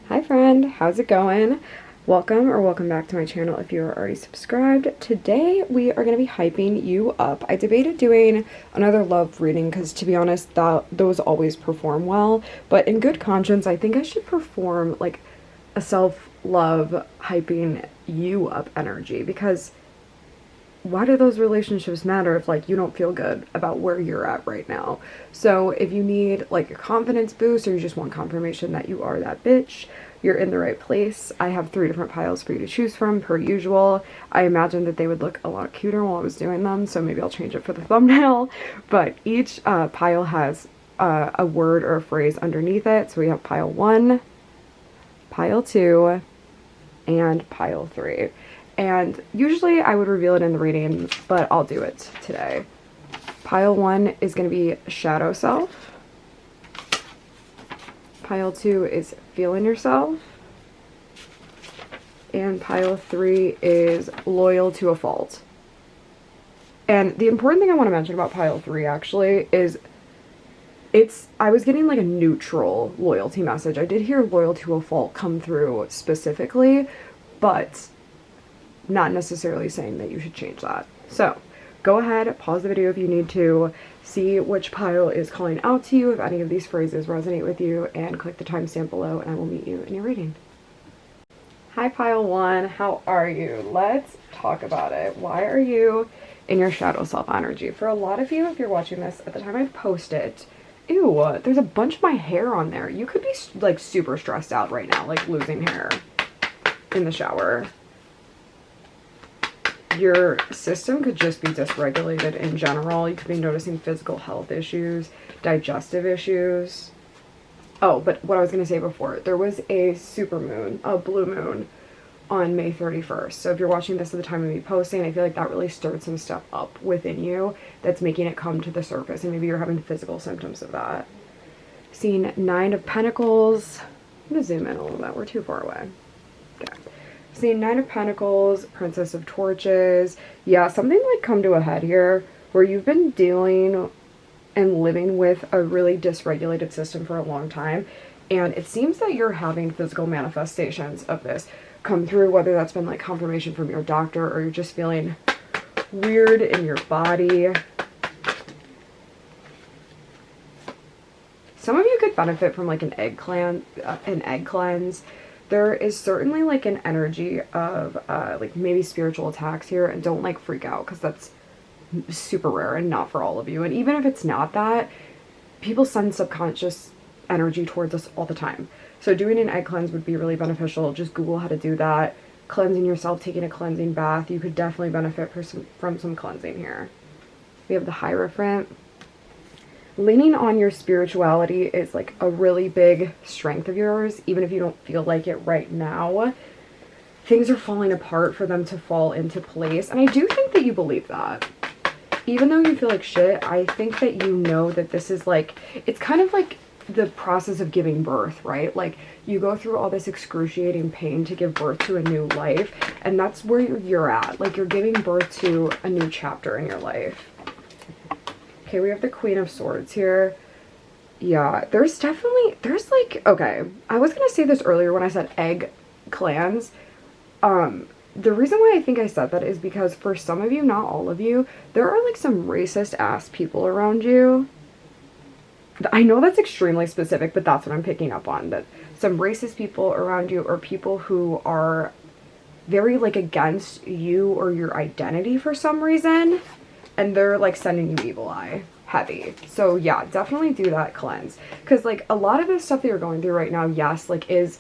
Hi friend, how's it going? Welcome back to my channel if you are already subscribed. Today we are going to be hyping you up. I debated doing another love reading because to be honest, those always perform well, but in good conscience I think I should perform like a self-love hyping you up energy, because why do those relationships matter if like you don't feel good about where you're at right now? So if you need like a confidence boost or you just want confirmation that you are that bitch, you're in the right place. I have 3 different piles for you to choose from per usual. I imagined that they would look a lot cuter while I was doing them, so maybe I'll change it for the thumbnail. But each pile has a word or a phrase underneath it. So we have pile 1, pile 2, and pile 3. And usually I would reveal it in the reading, but I'll do it today. Pile 1 is going to be shadow self. Pile 2 is feeling yourself. And pile 3 is loyal to a fault. And the important thing I want to mention about pile 3 actually is I was getting like a neutral loyalty message. I did hear loyal to a fault come through specifically, but not necessarily saying that you should change that. So go ahead, pause the video if you need to, see which pile is calling out to you, if any of these phrases resonate with you, and click the timestamp below and I will meet you in your reading. Hi pile 1, how are you? Let's talk about it. Why are you in your shadow self energy? For a lot of you, if you're watching this at the time I post it, ew, there's a bunch of my hair on there. You could be like super stressed out right now, like losing hair in the shower. Your system could just be dysregulated in general. You could be noticing physical health issues, digestive issues. Oh, but what I was going to say before, there was a super moon, a blue moon, on May 31st. So if you're watching this at the time of me posting, I feel like that really stirred some stuff up within you that's making it come to the surface, and maybe you're having physical symptoms of that. Seeing 9 of Pentacles. I'm going to zoom in a little bit. We're too far away. Okay. Seeing 9 of Pentacles, Princess of Torches. Yeah, something like come to a head here where you've been dealing and living with a really dysregulated system for a long time. And it seems that you're having physical manifestations of this come through, whether that's been like confirmation from your doctor or you're just feeling weird in your body. Some of you could benefit from like an egg cleanse. There is certainly like an energy of like maybe spiritual attacks here, and don't like freak out because that's super rare and not for all of you. And even if it's not that, people send subconscious energy towards us all the time. So doing an egg cleanse would be really beneficial. Just Google how to do that. Cleansing yourself, taking a cleansing bath. You could definitely benefit from some cleansing here. We have the Hierophant. Leaning on your spirituality is like a really big strength of yours, even if you don't feel like it right now. Things are falling apart for them to fall into place. And I do think that you believe that. Even though you feel like shit, I think that you know that this is like, it's kind of like the process of giving birth, right? Like you go through all this excruciating pain to give birth to a new life. And that's where you're at. Like you're giving birth to a new chapter in your life. Okay, we have the Queen of Swords here. Yeah, there's like, okay, I was going to say this earlier when I said egg clans. The reason why I think I said that is because for some of you, not all of you, there are like some racist ass people around you. I know that's extremely specific, but that's what I'm picking up on. That some racist people around you or people who are very like against you or your identity for some reason. And they're like sending you evil eye heavy. So yeah, definitely do that cleanse. Because like a lot of the stuff that you're going through right now, yes, like is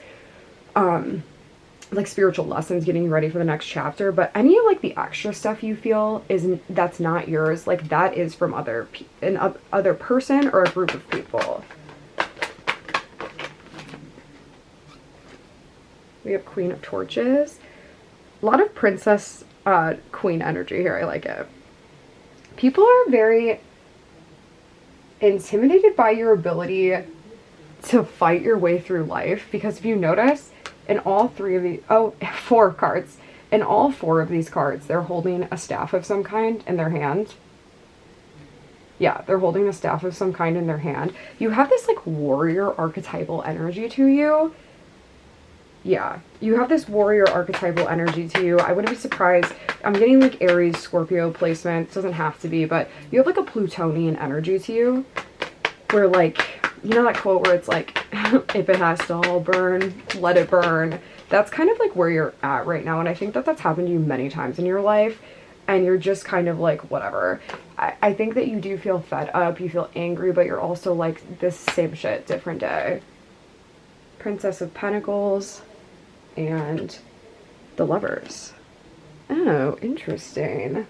like spiritual lessons, getting you ready for the next chapter. But any of like the extra stuff you feel that's not yours, like that is from an other person or a group of people. We have Queen of Torches. A lot of princess queen energy here. I like it. People are very intimidated by your ability to fight your way through life, because if you notice, in all 4 cards, in all 4 of these cards, they're holding a staff of some kind in their hand. Yeah, they're holding a staff of some kind in their hand. You have this like warrior archetypal energy to you. Yeah, you have this warrior archetypal energy to you. I wouldn't be surprised. I'm getting like Aries, Scorpio placement. It doesn't have to be, but you have like a Plutonian energy to you. Where like, you know that quote where it's like, if it has to all burn, let it burn. That's kind of like where you're at right now. And I think that that's happened to you many times in your life. And you're just kind of like, whatever. I think that you do feel fed up. You feel angry, but you're also like, this same shit, different day. Princess of Pentacles. And the Lovers. Oh, interesting.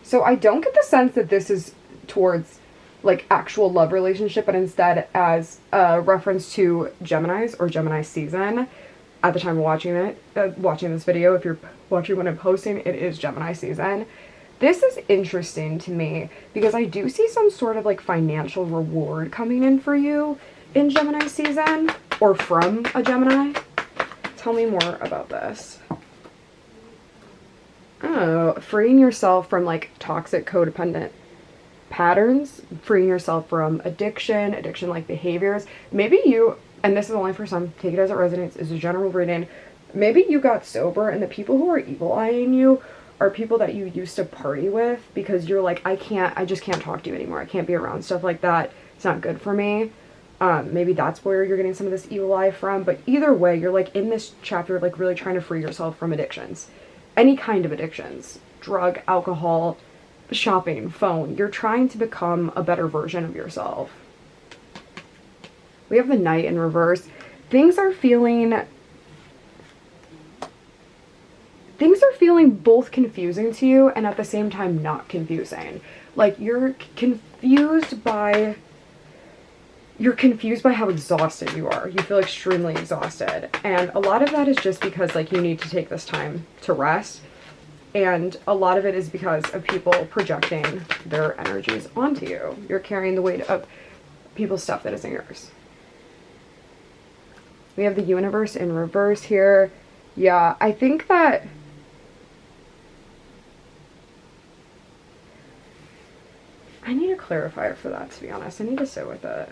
So I don't get the sense that this is towards like actual love relationship, but instead as a reference to Geminis or Gemini season. At the time of watching this video, if you're watching when I'm posting, it is Gemini season. This is interesting to me because I do see some sort of like financial reward coming in for you in Gemini season, or from a Gemini. Tell me more about this. Oh, freeing yourself from like toxic codependent patterns, freeing yourself from addiction-like behaviors. Maybe you, and this is only for some, take it as it resonates, it's a general reading. Maybe you got sober and the people who are evil-eyeing you are people that you used to party with because you're like, I just can't talk to you anymore. I can't be around stuff like that. It's not good for me. Maybe that's where you're getting some of this evil eye from. But either way, you're like in this chapter, like really trying to free yourself from addictions. Any kind of addictions. Drug, alcohol, shopping, phone. You're trying to become a better version of yourself. We have the Knight in reverse. Things are feeling both confusing to you and at the same time not confusing. Like you're confused by how exhausted you are. You feel extremely exhausted. And a lot of that is just because like you need to take this time to rest. And a lot of it is because of people projecting their energies onto you. You're carrying the weight of people's stuff that isn't yours. We have the Universe in reverse here. Yeah, I think that I need a clarifier for that, to be honest. I need to sit with it.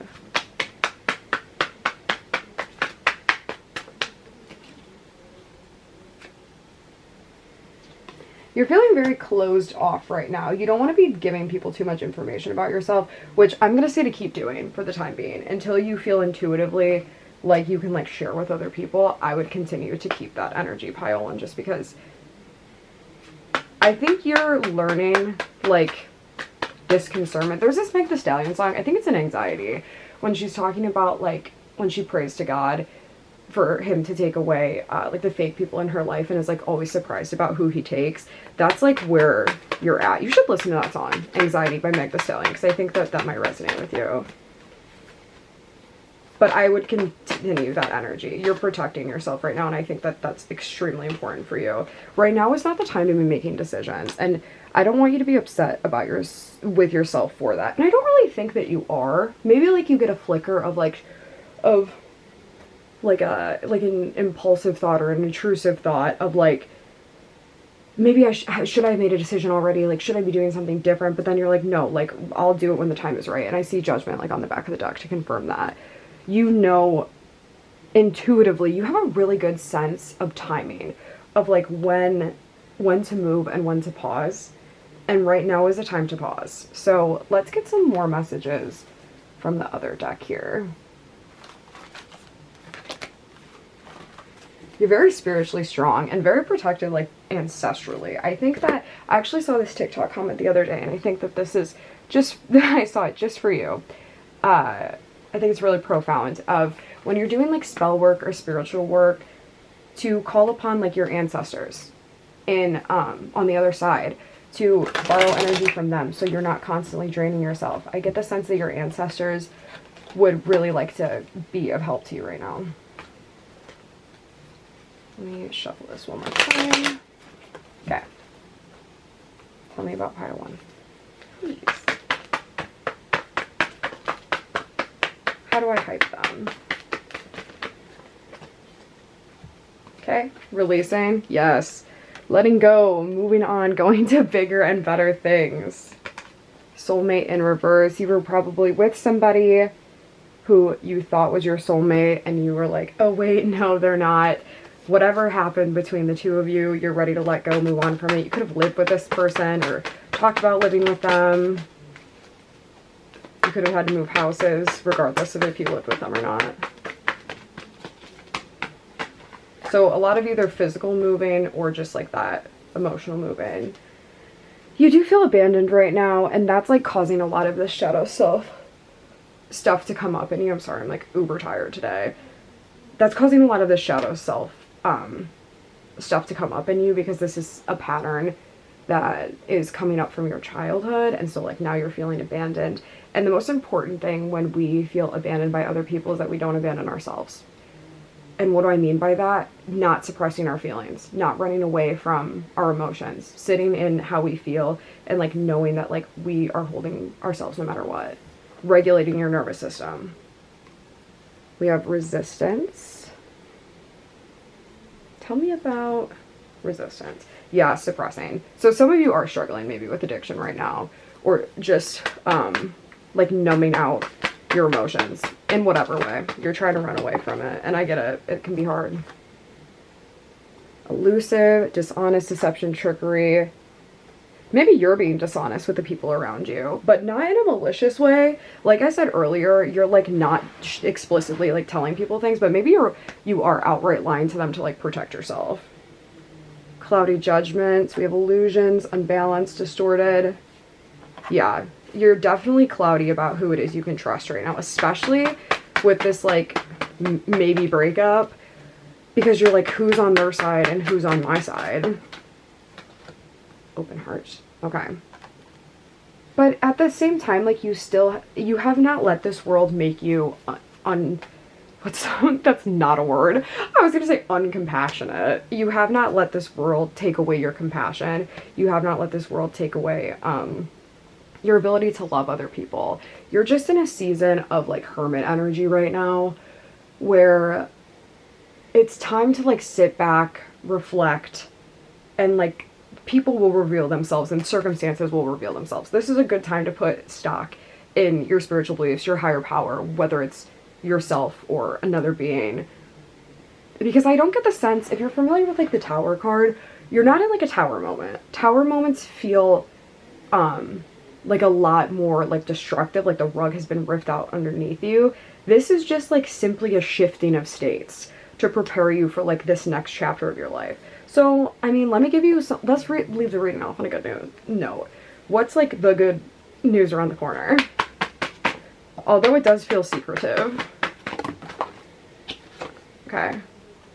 You're feeling very closed off right now. You don't want to be giving people too much information about yourself, which I'm going to say to keep doing for the time being. Until you feel intuitively like you can like share with other people, I would continue to keep that energy pile on, just because I think you're learning like discernment. There's this Meg Thee Stallion song, I think it's an Anxiety, when she's talking about like when she prays to God for him to take away like the fake people in her life and is like always surprised about who he takes. That's like where you're at. You should listen to that song, Anxiety by Meg Thee Stallion, because I think that that might resonate with you. But I would continue that energy. You're protecting yourself right now, and I think that that's extremely important for you. Right now is not the time to be making decisions, and I don't want you to be upset about with yourself for that. And I don't really think that you are. Maybe like you get a flicker of an impulsive thought or an intrusive thought of like, maybe should I have made a decision already? Like, should I be doing something different? But then you're like, no, like I'll do it when the time is right. And I see Judgment like on the back of the deck to confirm that. You know, intuitively, you have a really good sense of timing of like when to move and when to pause. And right now is the time to pause. So let's get some more messages from the other deck here. You're very spiritually strong and very protected, like ancestrally. I think that I actually saw this TikTok comment the other day, and I think that this is just, I saw it just for you. I think it's really profound of when you're doing like spell work or spiritual work to call upon like your ancestors in on the other side, to borrow energy from them so you're not constantly draining yourself. I get the sense that your ancestors would really like to be of help to you right now. Let me shuffle this one more time. Okay. Tell me about pile one, please. How do I hype them? Okay, releasing, yes. Letting go, moving on, going to bigger and better things. Soulmate in reverse. You were probably with somebody who you thought was your soulmate and you were like, oh wait, no, they're not. Whatever happened between the two of you, you're ready to let go, move on from it. You could have lived with this person or talked about living with them. You could have had to move houses, regardless of if you lived with them or not. So a lot of either physical moving or just like that emotional moving. You do feel abandoned right now, and that's like causing a lot of this shadow self stuff to come up in you. I'm sorry, I'm like uber tired today. That's causing a lot of this shadow self stuff to come up in you, because this is a pattern that is coming up from your childhood, and so like now you're feeling abandoned. And the most important thing when we feel abandoned by other people is that we don't abandon ourselves. And what do I mean by that? Not suppressing our feelings, not running away from our emotions, sitting in how we feel, and like knowing that like we are holding ourselves no matter what. Regulating your nervous system. We have resistance. Tell me about resistance. Yeah, suppressing. So some of you are struggling maybe with addiction right now, or just like numbing out your emotions in whatever way. You're trying to run away from it, and I get it. It can be hard. Elusive, dishonest, deception, trickery. Maybe you're being dishonest with the people around you, but not in a malicious way. Like I said earlier, you're like not explicitly like telling people things, but maybe you are outright lying to them to like protect yourself. Cloudy judgments. We have illusions, unbalanced, distorted. Yeah, you're definitely cloudy about who it is you can trust right now, especially with this like maybe breakup, because you're like, who's on their side and who's on my side? Open heart. Okay. But at the same time, like you have not let this world make you that's not a word. I was going to say uncompassionate. You have not let this world take away your compassion. You have not let this world take away your ability to love other people. You're just in a season of like hermit energy right now, where it's time to like sit back, reflect, and like people will reveal themselves and circumstances will reveal themselves. This is a good time to put stock in your spiritual beliefs, your higher power, whether it's yourself or another being. Because I don't get the sense, if you're familiar with like the Tower card, you're not in like a tower moment. Tower moments feel like a lot more like destructive, like the rug has been ripped out underneath you. This is just like simply a shifting of states to prepare you for like this next chapter of your life. So, I mean, let me give you some, let's leave the reading off on a good note. What's like the good news around the corner? Although it does feel secretive. Okay.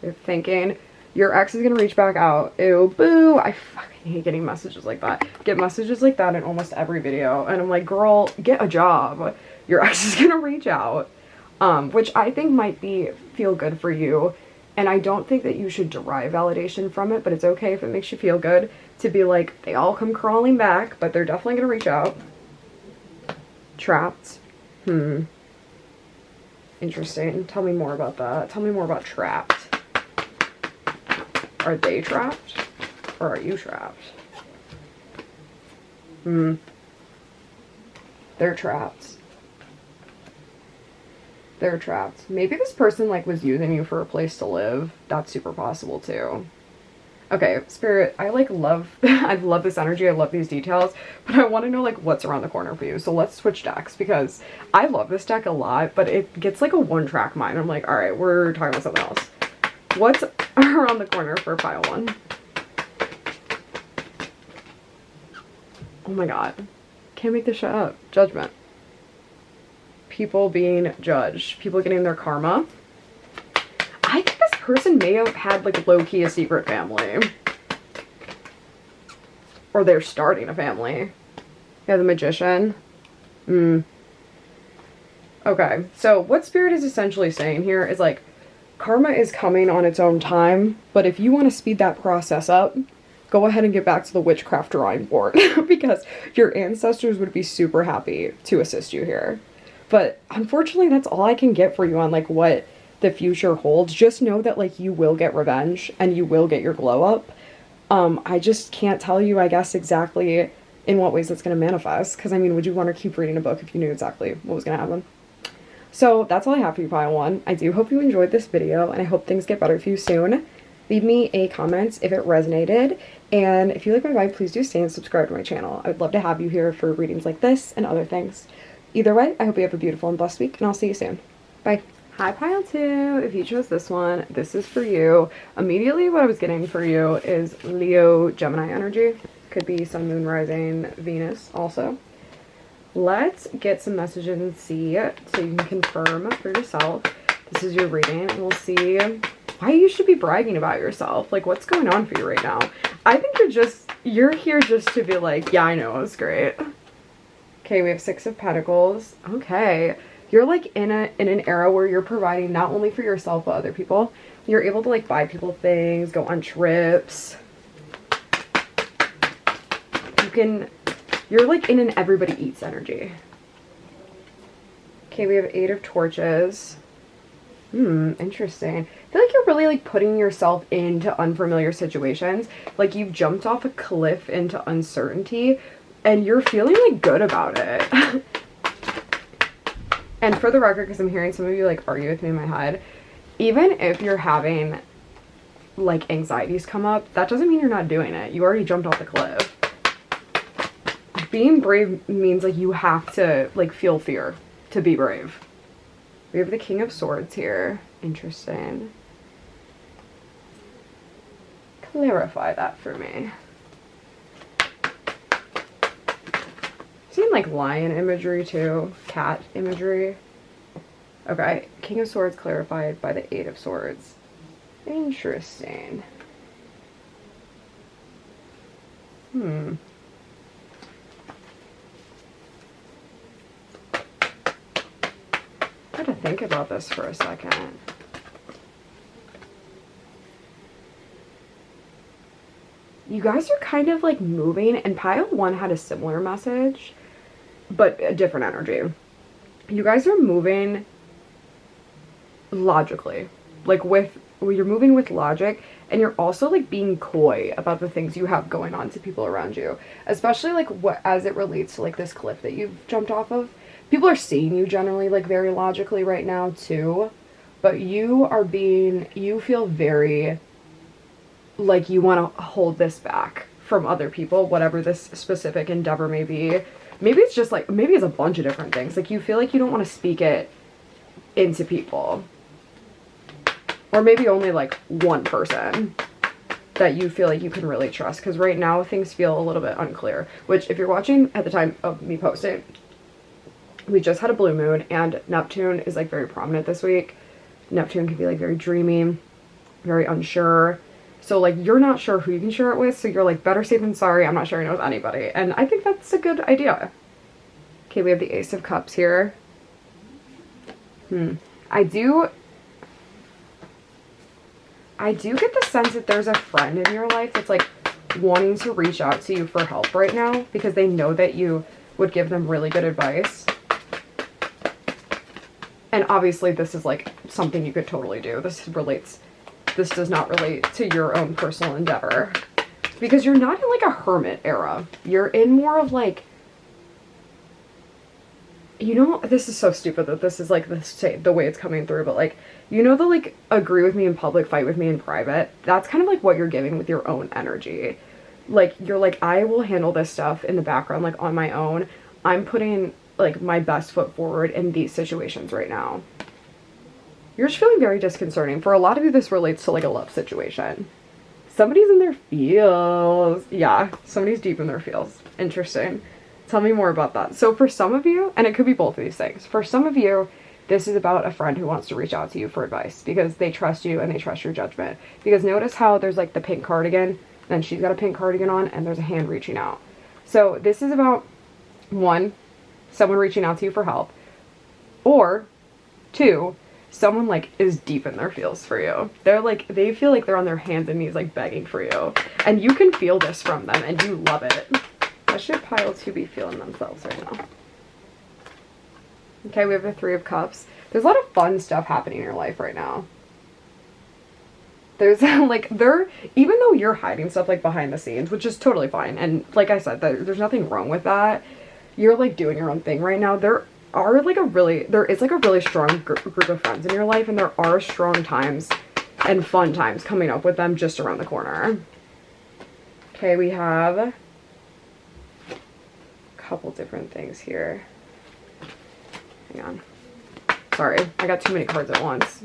You're thinking your ex is gonna reach back out. Ew, boo. I fucking hate getting messages like that. Get messages like that in almost every video. And I'm like, girl, get a job. Your ex is gonna reach out. Which I think might feel good for you. And I don't think that you should derive validation from it, but it's okay if it makes you feel good to be like, they all come crawling back, but they're definitely gonna reach out. Trapped. Interesting. Tell me more about that. Tell me more about trapped. Are they trapped? Or are you trapped? They're trapped. They're trapped. Maybe this person like was using you for a place to live. That's super possible too. Okay, Spirit, I like love, I love this energy, I love these details, but I want to know like what's around the corner for you. So let's switch decks, because I love this deck a lot, but it gets like a one-track mind. I'm like, all right, we're talking about something else. What's around the corner for pile one? Oh my god. Can't make this shit up. Judgment. People being judged. People getting their karma. I think this person may have had like low-key a secret family. Or they're starting a family. Yeah, the Magician. Okay, so what Spirit is essentially saying here is like, karma is coming on its own time, but if you want to speed that process up, go ahead and get back to the witchcraft drawing board, because your ancestors would be super happy to assist you here. But unfortunately, that's all I can get for you on like what the future holds. Just know that like you will get revenge and you will get your glow up. I just can't tell you, I guess, exactly in what ways it's going to manifest. Because I mean, would you want to keep reading a book if you knew exactly what was going to happen? So that's all I have for you, pile one. I do hope you enjoyed this video, and I hope things get better for you soon. Leave me a comment if it resonated, and if you like my vibe, please do stay and subscribe to my channel. I would love to have you here for readings like this and other things. Either way, I hope you have a beautiful and blessed week, and I'll see you soon. Bye. Hi, pile two. If you chose this one, this is for you. Immediately what I was getting for you is Leo, Gemini energy. Could be Sun, Moon, Rising, Venus also. Let's get some messages and see so you can confirm for yourself. This is your reading, and we'll see why you should be bragging about yourself. Like, what's going on for you right now? I think you're here just to be like, yeah, I know, it was great. Okay, we have Six of Pentacles. Okay. You're like in an era where you're providing not only for yourself but other people. You're able to like buy people things, go on trips. You're like in an everybody eats energy. Okay, we have Eight of Torches. Interesting. I feel like you're really like putting yourself into unfamiliar situations. Like you've jumped off a cliff into uncertainty and you're feeling like good about it. And for the record, because I'm hearing some of you like argue with me in my head, even if you're having like anxieties come up, that doesn't mean you're not doing it. You already jumped off the cliff. Being brave means like you have to like feel fear to be brave. We have the King of Swords here. Interesting. Clarify that for me. Seeing like lion imagery too, cat imagery. Okay, King of Swords clarified by the Eight of Swords. Interesting. I had to think about this for a second. You guys are kind of like moving, and pile one had a similar message, but a different energy. You guys are moving logically, like you're moving with logic, and you're also like being coy about the things you have going on to people around you, especially like as it relates to like this cliff that you've jumped off of. People are seeing you generally like very logically right now too, but you feel very like you want to hold this back from other people, whatever this specific endeavor may be. Maybe it's just like, maybe it's a bunch of different things. Like you feel like you don't want to speak it into people. Or maybe only like one person that you feel like you can really trust. Because right now things feel a little bit unclear. Which if you're watching at the time of me posting, we just had a blue moon and Neptune is like very prominent this week. Neptune can be like very dreamy, very unsure. So like you're not sure who you can share it with. So you're like better safe than sorry. I'm not sharing it with anybody. And I think that's a good idea. Okay, we have the Ace of Cups here. I do get the sense that there's a friend in your life that's like wanting to reach out to you for help right now because they know that you would give them really good advice. And obviously this is like something you could totally do. This does not relate to your own personal endeavor because you're not in like a hermit era. You're in more of like, you know, this is so stupid that this is like the way it's coming through, but like, you know, the like agree with me in public, fight with me in private. That's kind of like what you're giving with your own energy. Like you're like, I will handle this stuff in the background, like on my own. I'm putting like my best foot forward in these situations right now. You're just feeling very disconcerting. For a lot of you, this relates to like a love situation. Somebody's in their feels. Yeah, somebody's deep in their feels. Interesting. Tell me more about that. So for some of you, and it could be both of these things. For some of you, this is about a friend who wants to reach out to you for advice because they trust you and they trust your judgment. Because notice how there's like the pink cardigan, and she's got a pink cardigan on, and there's a hand reaching out. So this is about, one, someone reaching out to you for help, or two, someone like is deep in their feels for you. They're like, they feel like they're on their hands and knees like begging for you, and you can feel this from them and you love it. How should pile two be feeling themselves right now? Okay, we have the Three of Cups. There's a lot of fun stuff happening in your life right now. There's like, even though you're hiding stuff like behind the scenes, which is totally fine, and like I said, there's nothing wrong with that. You're like doing your own thing right now. are like there is like a really strong group of friends in your life, and there are strong times and fun times coming up with them just around the corner. Okay, we have a couple different things here. Hang on. Sorry, I got too many cards at once.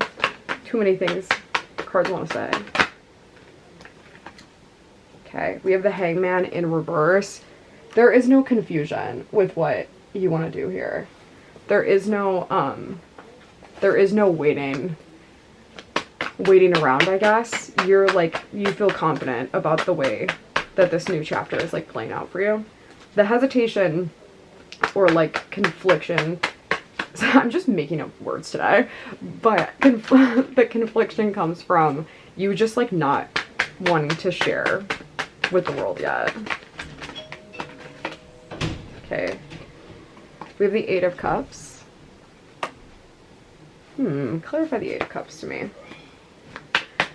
Too many things cards want to say. Okay, we have the Hangman in reverse. There is no confusion with what you want to do here. There is no waiting around, I guess. You're like, you feel confident about the way that this new chapter is like playing out for you. The hesitation or like confliction, I'm just making up words today, but the confliction comes from you just like not wanting to share with the world yet. Okay, we have the Eight of Cups. Clarify the Eight of Cups to me.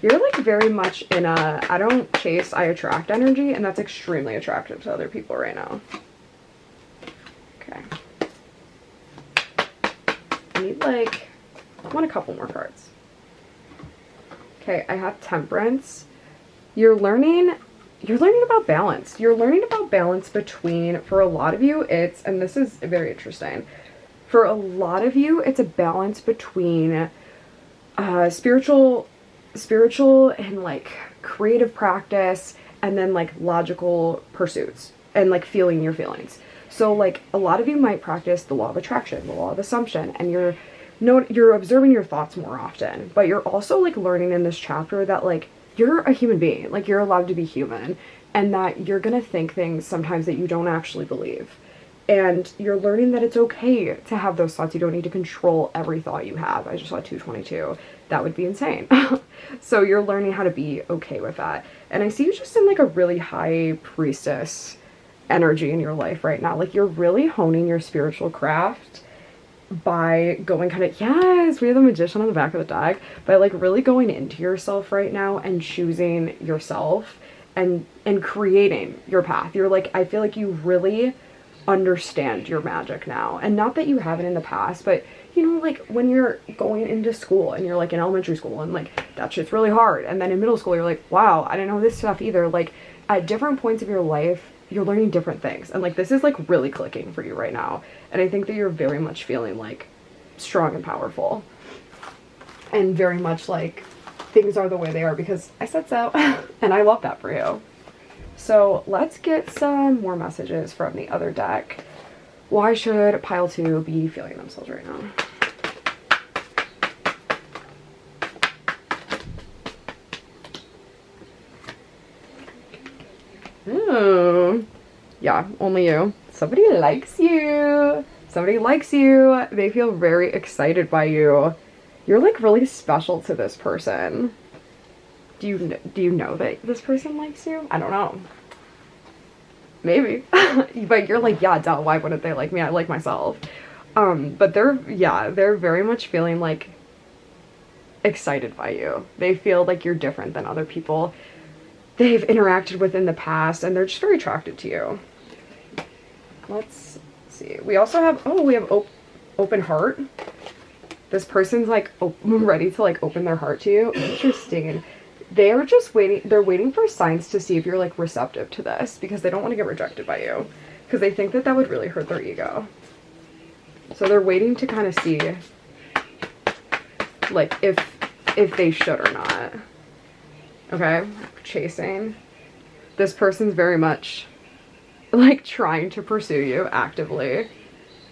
You're like very much in a I don't chase, I attract energy, and that's extremely attractive to other people right now. Okay. I want a couple more cards. Okay, I have Temperance. You're learning about balance. You're learning about balance between, for a lot of you, and this is very interesting. For a lot of you, it's a balance between spiritual and like creative practice, and then like logical pursuits and like feeling your feelings. So like a lot of you might practice the law of attraction, the law of assumption, and you're observing your thoughts more often, but you're also like learning in this chapter that like you're a human being, like you're allowed to be human, and that you're gonna think things sometimes that you don't actually believe. And you're learning that it's okay to have those thoughts. You don't need to control every thought you have. I just saw 222. That would be insane. So you're learning how to be okay with that. And I see you just in like a really high priestess energy in your life right now. Like you're really honing your spiritual craft by going kind of, yes, we have the Magician on the back of the deck, by like really going into yourself right now and choosing yourself and creating your path. You're like, I feel like you really understand your magic now, and not that you haven't in the past, but you know, like when you're going into school and you're like in elementary school and like that shit's really hard, and then in middle school you're like, wow, I didn't know this stuff either. Like at different points of your life you're learning different things, and like this is like really clicking for you right now, and I think that you're very much feeling like strong and powerful, and very much like things are the way they are because I said so. And I love that for you. So let's get some more messages from the other deck. Why should pile 2 be feeling themselves right now? Ooh. Yeah, only you. Somebody likes you. Somebody likes you. They feel very excited by you. You're like really special to this person. Do you know that this person likes you? I don't know. Maybe. But you're like, yeah, duh, why wouldn't they like me? I like myself. But they're very much feeling like excited by you. They feel like you're different than other people they've interacted with in the past, and they're just very attracted to you. Let's see. We also have, we have open heart. This person's like ready to like open their heart to you. Interesting. They are just waiting. They're waiting for signs to see if you're like receptive to this, because they don't want to get rejected by you, because they think that that would really hurt their ego. So they're waiting to kind of see like if they should or not. Okay, chasing. This person's very much like trying to pursue you actively.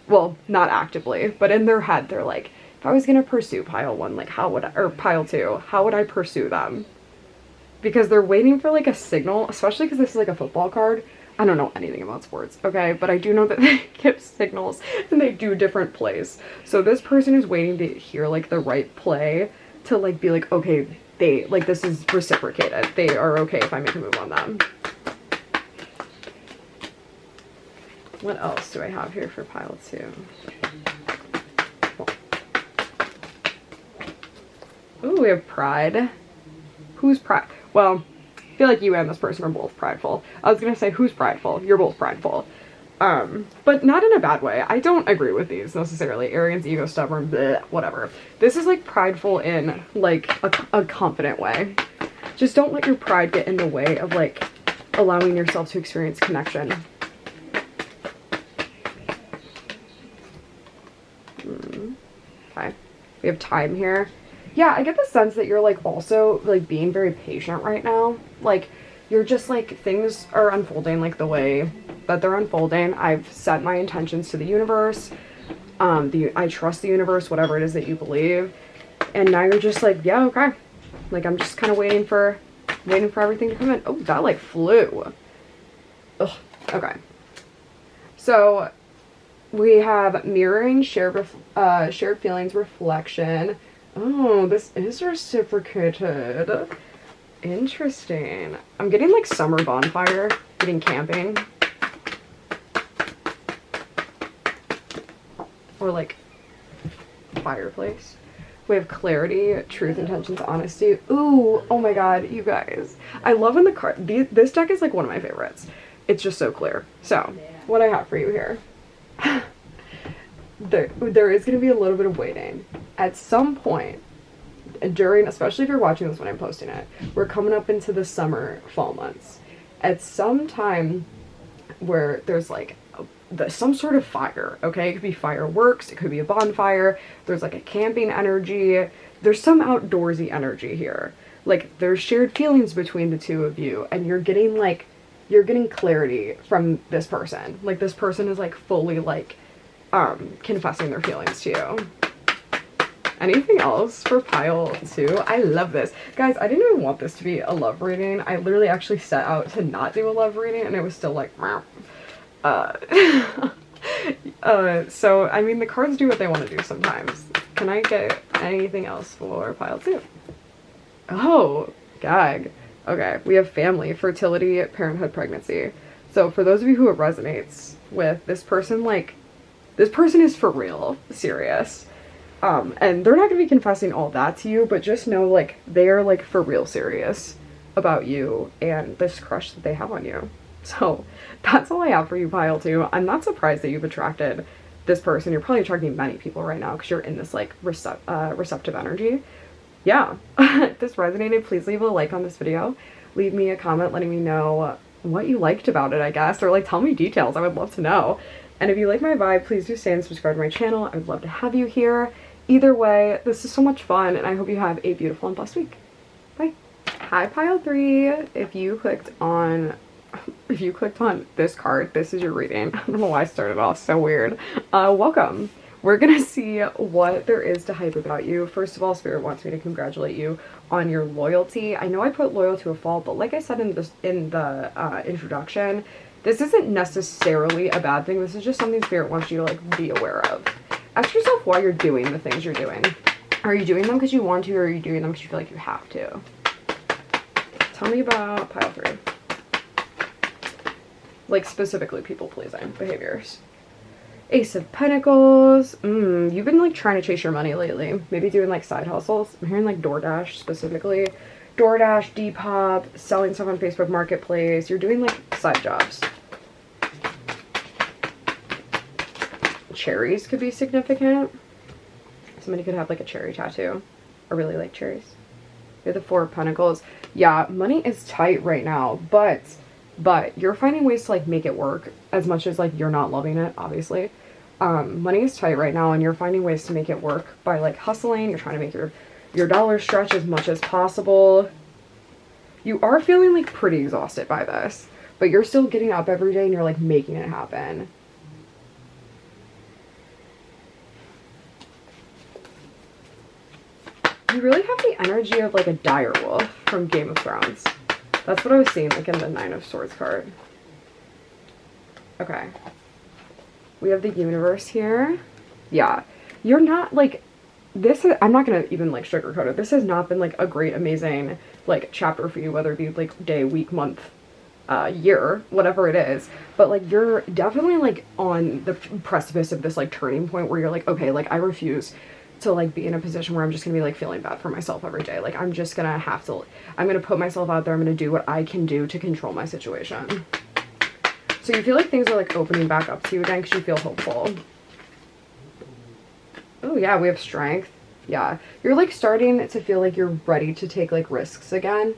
Well, not actively, but in their head they're like, if I was gonna pursue pile 1, like how would I, or pile 2, how would I pursue them? Because they're waiting for like a signal, especially because this is like a football card. I don't know anything about sports, okay? But I do know that they give signals and they do different plays. So this person is waiting to hear like the right play to like be like, okay, they, like this is reciprocated. They are okay if I make a move on them. What else do I have here for pile 2? Ooh, we have pride. Who's pride? Well, I feel like you and this person are both prideful. I was gonna say who's prideful. You're both prideful. But not in a bad way. I don't agree with these necessarily. Arrogance, ego, stubborn, bleh, whatever. This is like prideful in like a confident way. Just don't let your pride get in the way of like allowing yourself to experience connection. Okay. We have time here. Yeah, I get the sense that you're like also like being very patient right now. Like you're just like things are unfolding like the way that they're unfolding. I've set my intentions to the universe. I trust the universe, whatever it is that you believe. And now you're just like, yeah, okay. Like I'm just kind of waiting for everything to come in. Oh, that like flew. Ugh. Okay. So we have mirroring, shared feelings, reflection. Oh, this is reciprocated. Interesting. I'm getting like summer bonfire, getting camping. Or like fireplace. We have clarity, truth, intentions, honesty. Ooh, oh my god, you guys. I love when the card, this deck is like one of my favorites. It's just so clear. So, what I have for you here. There is going to be a little bit of waiting. At some point, during, especially if you're watching this when I'm posting it, we're coming up into the summer, fall months. At some time where there's like some sort of fire, okay? It could be fireworks, it could be a bonfire, there's like a camping energy, there's some outdoorsy energy here. Like there's shared feelings between the two of you, and you're getting clarity from this person. Like this person is like fully like confessing their feelings to you. Anything else for pile 2? I love this. Guys, I didn't even want this to be a love reading. I literally actually set out to not do a love reading, and it was still like, so, I mean, the cards do what they want to do sometimes. Can I get anything else for pile 2? Oh, gag. Okay, we have family, fertility, parenthood, pregnancy. So, for those of you who it resonates with, this person is for real, serious. And they're not going to be confessing all that to you, but just know, like, they are, like, for real serious about you and this crush that they have on you. So, that's all I have for you, pile 2. I'm not surprised that you've attracted this person. You're probably attracting many people right now because you're in this, like, receptive energy. Yeah. If this resonated, please leave a like on this video. Leave me a comment letting me know what you liked about it, I guess, or, like, tell me details. I would love to know. And if you like my vibe, please do stay and subscribe to my channel. I would love to have you here. Either way, this is so much fun, and I hope you have a beautiful and blessed week. Bye. Hi, pile 3. If you clicked on this card, this is your reading. I don't know why I started off so weird. Welcome. We're gonna see what there is to hype about you. First of all, Spirit wants me to congratulate you on your loyalty. I know I put loyal to a fault, but like I said in the introduction, this isn't necessarily a bad thing. This is just something Spirit wants you to like be aware of. Ask yourself why you're doing the things you're doing. Are you doing them because you want to, or are you doing them because you feel like you have to? Tell me about pile 3. Like, specifically people-pleasing behaviors. Ace of Pentacles. You've been, like, trying to chase your money lately. Maybe doing, like, side hustles. I'm hearing, like, DoorDash, specifically. DoorDash, Depop, selling stuff on Facebook Marketplace. You're doing, like, side jobs. Cherries could be significant. Somebody could have, like, a cherry tattoo. I really like cherries. We have the 4 of Pentacles. Yeah, money is tight right now, but you're finding ways to like make it work as much as like you're not loving it, obviously. Money is tight right now, and you're finding ways to make it work by like hustling. You're trying to make your dollars stretch as much as possible. You are feeling like pretty exhausted by this, but you're still getting up every day and you're like making it happen. You really have the energy of like a dire wolf from Game of Thrones. That's what I was seeing like in the 9 of Swords card. Okay. We have the universe here. Yeah. You're not like, I'm not gonna even like sugarcoat it. This has not been like a great, amazing like chapter for you, whether it be like day, week, month, year, whatever it is. But like you're definitely like on the precipice of this like turning point where you're like, okay, like I refuse to like be in a position where I'm just gonna be like feeling bad for myself every day. Like I'm just gonna I'm gonna put myself out there. I'm gonna do what I can do to control my situation. So you feel like things are like opening back up to you again because you feel hopeful. Oh yeah, we have strength. Yeah, you're like starting to feel like you're ready to take like risks again.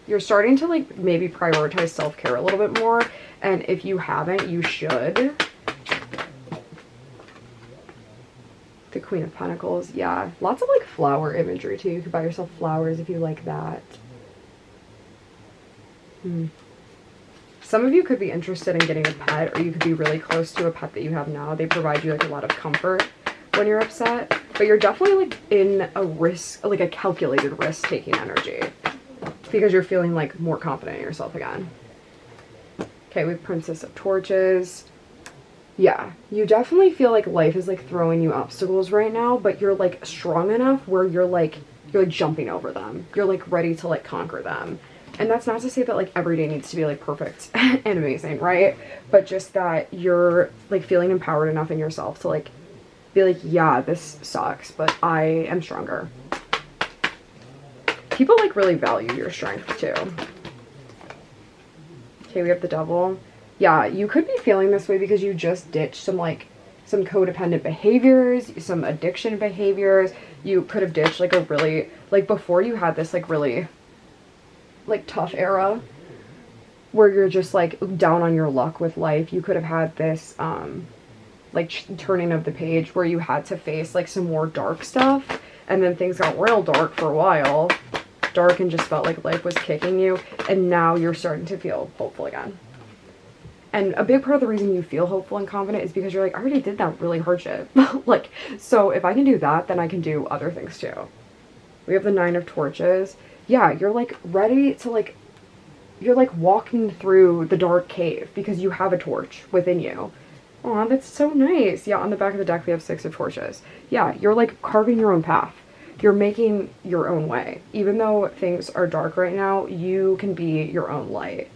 You're starting to like maybe prioritize self-care a little bit more. And if you haven't, you should. The Queen of Pentacles. Yeah, lots of like flower imagery too. You could buy yourself flowers if you like that. Some of you could be interested in getting a pet, or you could be really close to a pet that you have now. They provide you like a lot of comfort when you're upset, but you're definitely like in a risk, like a calculated risk taking energy, because you're feeling like more confident in yourself again. Okay, we have Princess of Torches. Yeah, you definitely feel like life is like throwing you obstacles right now, but you're like strong enough where you're like jumping over them. You're like ready to like conquer them. And that's not to say that like every day needs to be like perfect and amazing, right? But just that you're like feeling empowered enough in yourself to like be like, yeah, this sucks, but I am stronger. People like really value your strength too. Okay, we have the Devil. Yeah, you could be feeling this way because you just ditched some codependent behaviors, some addiction behaviors. You could have ditched like a really, like before you had this like really like tough era where you're just like down on your luck with life. You could have had this like turning of the page where you had to face like some more dark stuff, and then things got real dark for a while. Dark and just felt like life was kicking you, and now you're starting to feel hopeful again. And a big part of the reason you feel hopeful and confident is because you're like, I already did that really hard shit. Like, so if I can do that, then I can do other things too. We have the Nine of Torches. Yeah, you're like ready to like, you're like walking through the dark cave because you have a torch within you. Aw, that's so nice. Yeah, on the back of the deck we have Six of Torches. Yeah, you're like carving your own path. You're making your own way. Even though things are dark right now, you can be your own light.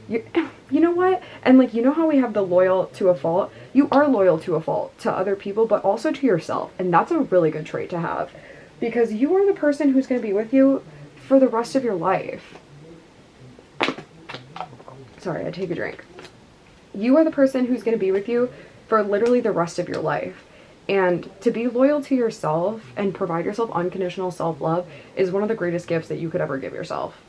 You know what? And like, you know how we have the loyal to a fault? You are loyal to a fault to other people, but also to yourself. And that's a really good trait to have, because you are the person who's going to be with you for the rest of your life. Sorry, I take a drink. You are the person who's going to be with you for literally the rest of your life. And to be loyal to yourself and provide yourself unconditional self-love is one of the greatest gifts that you could ever give yourself.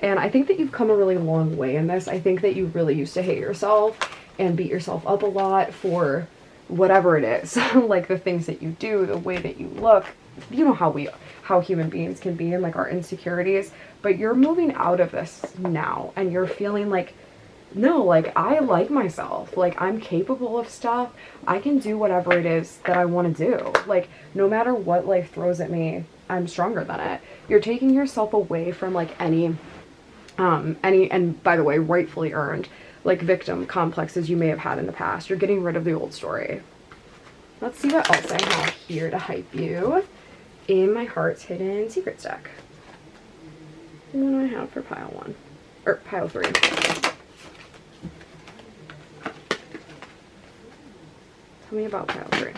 And I think that you've come a really long way in this. I think that you really used to hate yourself and beat yourself up a lot for whatever it is. Like the things that you do, the way that you look. You know how human beings can be, and like our insecurities. But you're moving out of this now, and you're feeling like, no, like I like myself. Like I'm capable of stuff. I can do whatever it is that I want to do. Like no matter what life throws at me, I'm stronger than it. You're taking yourself away from like any, and by the way, rightfully earned, like victim complexes you may have had in the past. You're getting rid of the old story. Let's see what else I have here to hype you in my Heart's Hidden Secrets deck. What do I have for pile 1? Or pile 3. Tell me about pile 3.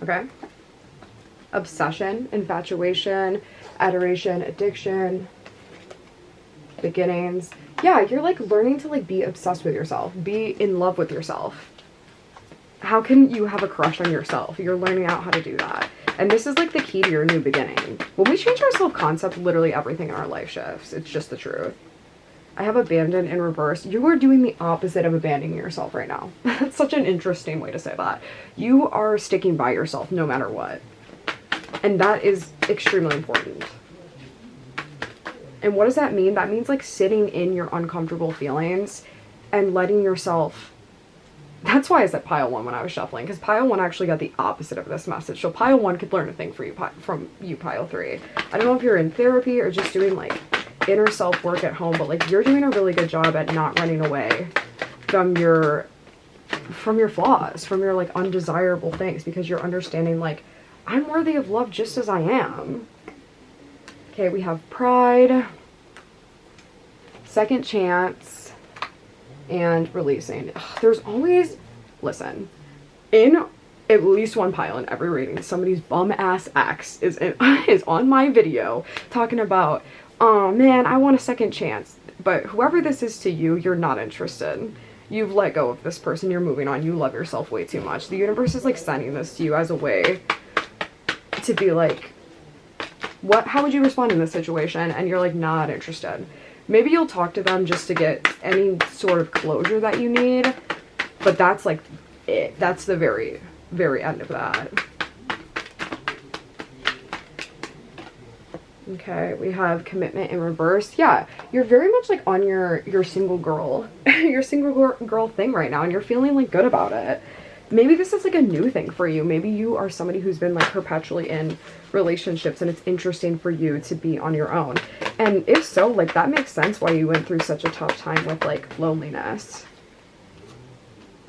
Okay. Obsession, infatuation, adoration, addiction, beginnings. Yeah, you're like learning to like be obsessed with yourself, be in love with yourself. How can you have a crush on yourself? You're learning out how to do that. And this is like the key to your new beginning. When we change our self-concept, literally everything in our life shifts. It's just the truth. I have abandoned in reverse. You are doing the opposite of abandoning yourself right now. That's such an interesting way to say that. You are sticking by yourself no matter what. And that is extremely important. And what does that mean? That means like sitting in your uncomfortable feelings and letting yourself. That's why I said pile 1 when I was shuffling, because pile 1 actually got the opposite of this message. So pile 1 could learn a thing for you from you, pile 3. I don't know if you're in therapy or just doing like inner self work at home, but like you're doing a really good job at not running away from your flaws, from your like undesirable things, because you're understanding like, I'm worthy of love just as I am. Okay, we have pride, second chance, and releasing. Ugh, there's always, listen, in at least one pile in every reading, somebody's bum ass ex is on my video talking about, oh man, I want a second chance. But whoever this is to you, you're not interested. You've let go of this person, you're moving on, you love yourself way too much. The universe is like sending this to you as a way to be like, how would you respond in this situation? And you're like not interested. Maybe you'll talk to them just to get any sort of closure that you need, but that's like it. That's the very, very end of that. Okay, we have commitment in reverse. Yeah, you're very much like on your single girl, your single girl thing right now, and you're feeling like good about it. Maybe this is like a new thing for you. Maybe you are somebody who's been like perpetually in relationships and it's interesting for you to be on your own. And if so, like that makes sense why you went through such a tough time with like loneliness.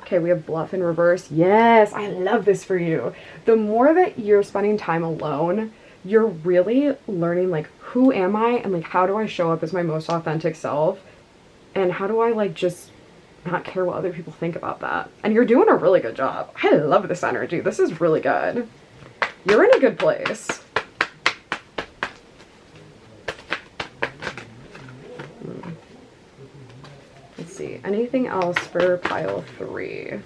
Okay, we have bluff in reverse. Yes, I love this for you. The more that you're spending time alone, you're really learning like, who am I? And like, how do I show up as my most authentic self? And how do I like just not care what other people think about that? And you're doing a really good job. I love this energy. This is really good. You're in a good place. Let's see. Anything else for pile 3?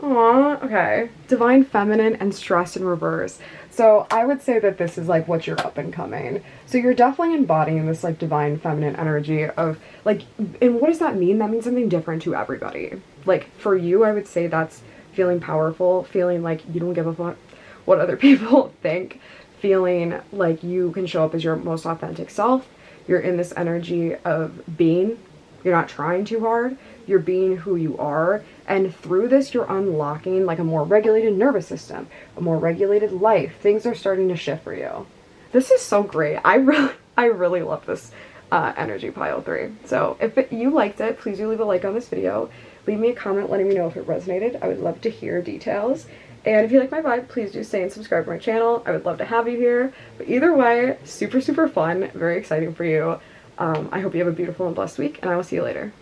Aw, okay. Divine Feminine and stress in reverse. So I would say that this is like what you're up and coming. So you're definitely embodying this like divine feminine energy of like, and what does that mean? That means something different to everybody. Like for you, I would say that's feeling powerful, feeling like you don't give a fuck what other people think, feeling like you can show up as your most authentic self. You're in this energy of being, you're not trying too hard, you're being who you are, and through this you're unlocking like a more regulated nervous system, a more regulated life. Things are starting to shift for you. This is so great. I really love this energy pile 3. So if you liked it, please do leave a like on this video. Leave me a comment letting me know if it resonated. I would love to hear details. And if you like my vibe, please do stay and subscribe to my channel. I would love to have you here. But either way, super, super fun. Very exciting for you. I hope you have a beautiful and blessed week, and I will see you later.